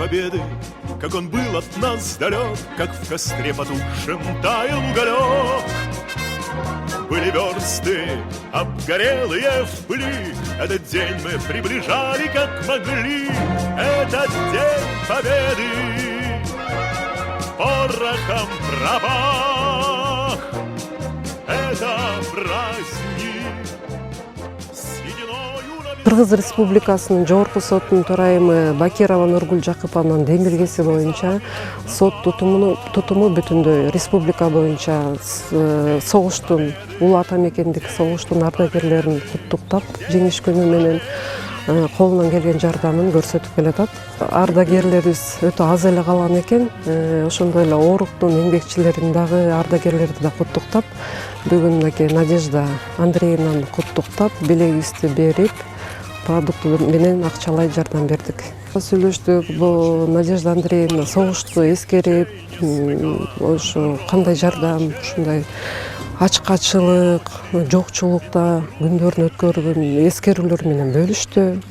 победы, как он был от нас далек, как в костре потухшем таял уголек. Были версты, обгорелые в пыли, этот день мы приближали, как могли. Этот день победы порохом пропах. Это праздник с единою на Кыргыз Республикасынын Жогорку сотунун төрайымы Бакирова Нургул Жакыпованын демилгеси боюнча сот тутуму бүтүндөй республика боюнча согуштун улуу ата мекендик согуштун ардагерлерин куттуктап жеңиш күнү менен колунан келген жардамын көрсөтүп келатат. Ардагерлерибиз өтө аз эле калган экен. Ошондой эле ооруктун эмгекчилерин дагы ардагерлерди да куттуктап, бүгүн мынакей Надежда Андреевнаны куттуктап, белегибизди берип, продукт менен акчалай жардам бердик. Сүйлөштүк, бул Надежда Андреевна согушту эскерип, ошо кандай жардам, ушундай ачкачылык, жокчулукта күндөрүн өткөргөн эскерүүлөр менен бөлүштү.